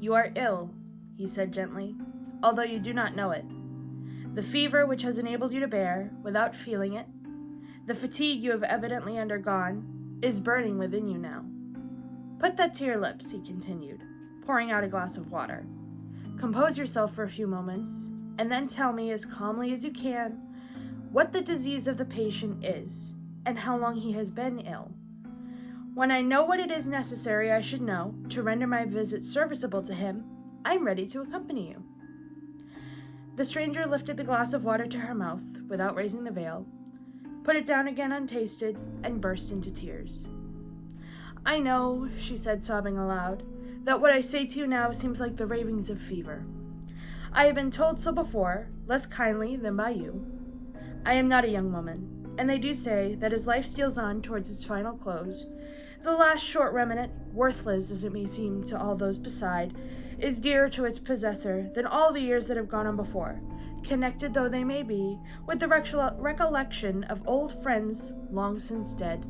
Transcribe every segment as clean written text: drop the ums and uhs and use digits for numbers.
"You are ill," he said gently, "although you do not know it. The fever which has enabled you to bear, without feeling it, the fatigue you have evidently undergone, is burning within you now. Put that to your lips," he continued, pouring out a glass of water. "Compose yourself for a few moments, and then tell me as calmly as you can what the disease of the patient is, and how long he has been ill. When I know what it is necessary I should know to render my visit serviceable to him, I am ready to accompany you." The stranger lifted the glass of water to her mouth without raising the veil, put it down again untasted, and burst into tears. "I know," she said, sobbing aloud, "that what I say to you now seems like the ravings of fever. I have been told so before, less kindly than by you. I am not a young woman, and they do say that as life steals on towards its final close, the last short remnant, worthless as it may seem to all those beside, is dearer to its possessor than all the years that have gone on before, connected though they may be with the recollection of old friends long since dead,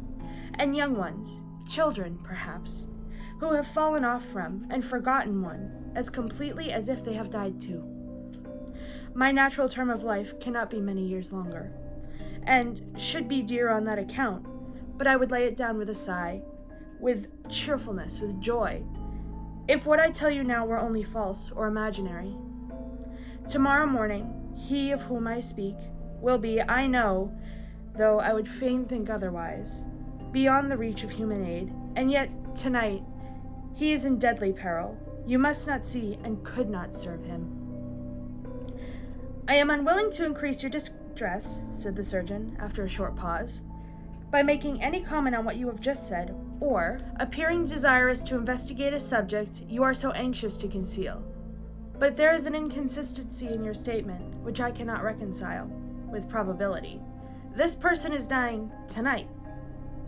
and young ones, children perhaps, who have fallen off from and forgotten one as completely as if they have died too. My natural term of life cannot be many years longer, and should be dear on that account, but I would lay it down with a sigh, with cheerfulness, with joy, if what I tell you now were only false or imaginary. Tomorrow morning, he of whom I speak will be, I know, though I would fain think otherwise, beyond the reach of human aid, and yet tonight he is in deadly peril. You must not see and could not serve him." "I am unwilling to increase your distress," said the surgeon, after a short pause, "by making any comment on what you have just said, or appearing desirous to investigate a subject you are so anxious to conceal. But there is an inconsistency in your statement which I cannot reconcile with probability. This person is dying tonight,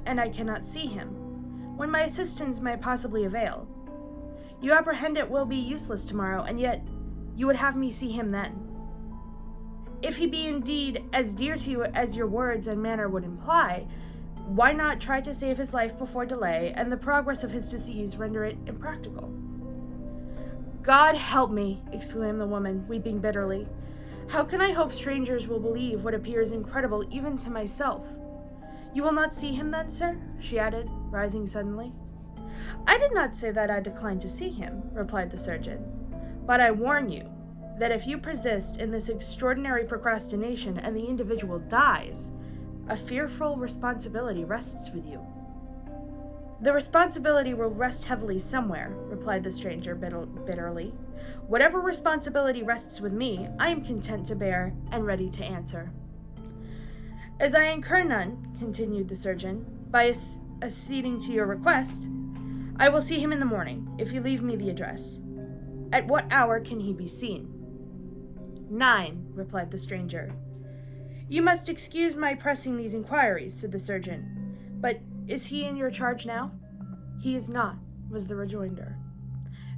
and I cannot see him, when my assistance might possibly avail. You apprehend it will be useless tomorrow, and yet you would have me see him then. If he be indeed as dear to you as your words and manner would imply, why not try to save his life before delay and the progress of his disease render it impractical?" "God help me!" exclaimed the woman, weeping bitterly. "How can I hope strangers will believe what appears incredible even to myself? You will not see him then, sir?" she added, rising suddenly. "I did not say that I declined to see him," replied the surgeon, "but I warn you that if you persist in this extraordinary procrastination and the individual dies, a fearful responsibility rests with you." "The responsibility will rest heavily somewhere," replied the stranger bitterly. "Whatever responsibility rests with me, I am content to bear and ready to answer." "As I incur none," continued the surgeon, "by acceding to your request, I will see him in the morning, if you leave me the address. At what hour can he be seen?" "9," replied the stranger. "You must excuse my pressing these inquiries," said the surgeon, "but is he in your charge now?" "He is not," was the rejoinder.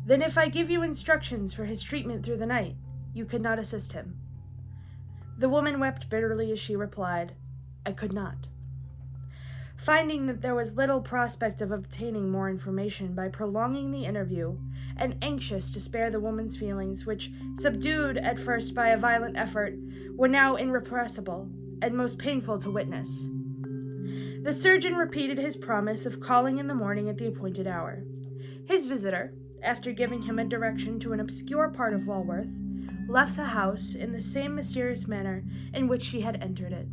"Then if I give you instructions for his treatment through the night, you could not assist him?" The woman wept bitterly as she replied, "I could not." Finding that there was little prospect of obtaining more information by prolonging the interview, and anxious to spare the woman's feelings, which, subdued at first by a violent effort, were now irrepressible and most painful to witness, the surgeon repeated his promise of calling in the morning at the appointed hour. His visitor, after giving him a direction to an obscure part of Walworth, left the house in the same mysterious manner in which she had entered it.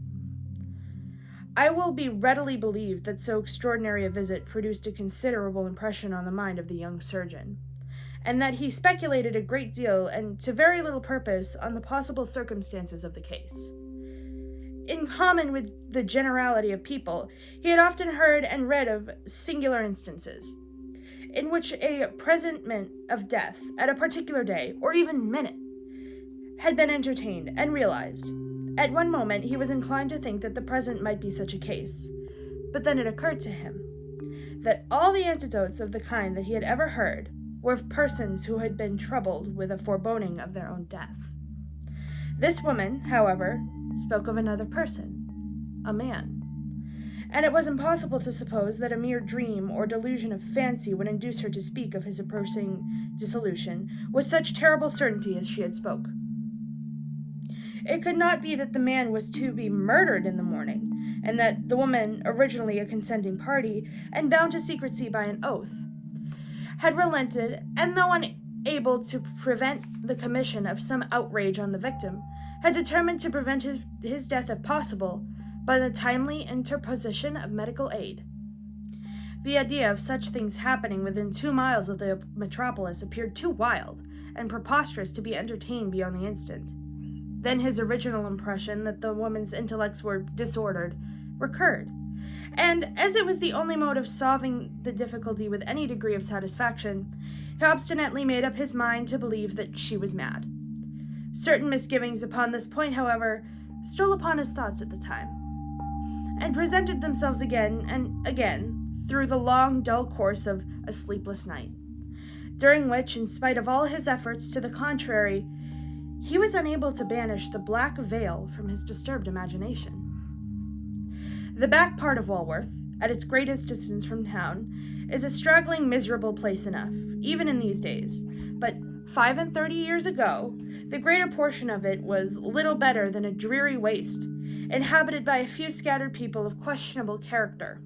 I will be readily believed that so extraordinary a visit produced a considerable impression on the mind of the young surgeon, and that he speculated a great deal and to very little purpose on the possible circumstances of the case. In common with the generality of people, he had often heard and read of singular instances, in which a presentiment of death at a particular day, or even minute, had been entertained and realized. At one moment he was inclined to think that the present might be such a case, but then it occurred to him that all the anecdotes of the kind that he had ever heard were of persons who had been troubled with a foreboding of their own death. This woman, however, spoke of another person, a man, and it was impossible to suppose that a mere dream or delusion of fancy would induce her to speak of his approaching dissolution with such terrible certainty as she had spoke. It could not be that the man was to be murdered in the morning, and that the woman, originally a consenting party, and bound to secrecy by an oath, had relented, and though unable to prevent the commission of some outrage on the victim, had determined to prevent his death if possible by the timely interposition of medical aid. The idea of such things happening within 2 miles of the metropolis appeared too wild and preposterous to be entertained beyond the instant. Then his original impression that the woman's intellects were disordered recurred, and as it was the only mode of solving the difficulty with any degree of satisfaction, he obstinately made up his mind to believe that she was mad. Certain misgivings upon this point, however, stole upon his thoughts at the time, and presented themselves again and again through the long, dull course of a sleepless night, during which, in spite of all his efforts to the contrary, he was unable to banish the black veil from his disturbed imagination. The back part of Walworth, at its greatest distance from town, is a straggling, miserable place enough, even in these days, but 35 years ago, the greater portion of it was little better than a dreary waste, inhabited by a few scattered people of questionable character,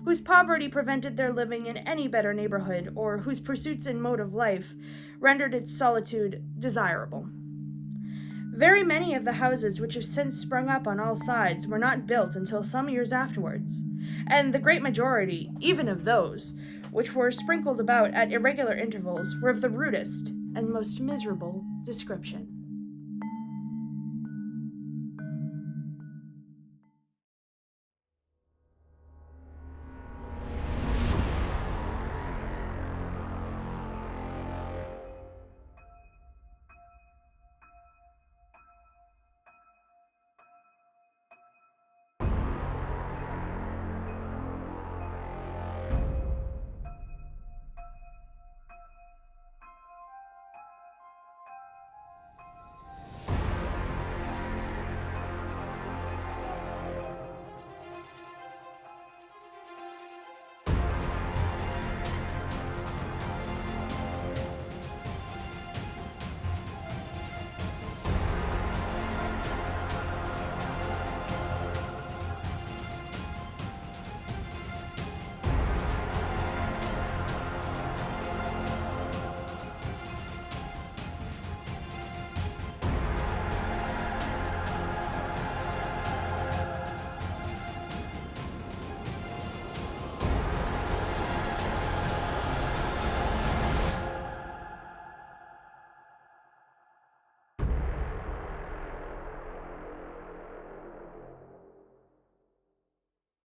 whose poverty prevented their living in any better neighborhood, or whose pursuits and mode of life rendered its solitude desirable. Very many of the houses which have since sprung up on all sides were not built until some years afterwards, and the great majority, even of those, which were sprinkled about at irregular intervals, were of the rudest and most miserable description.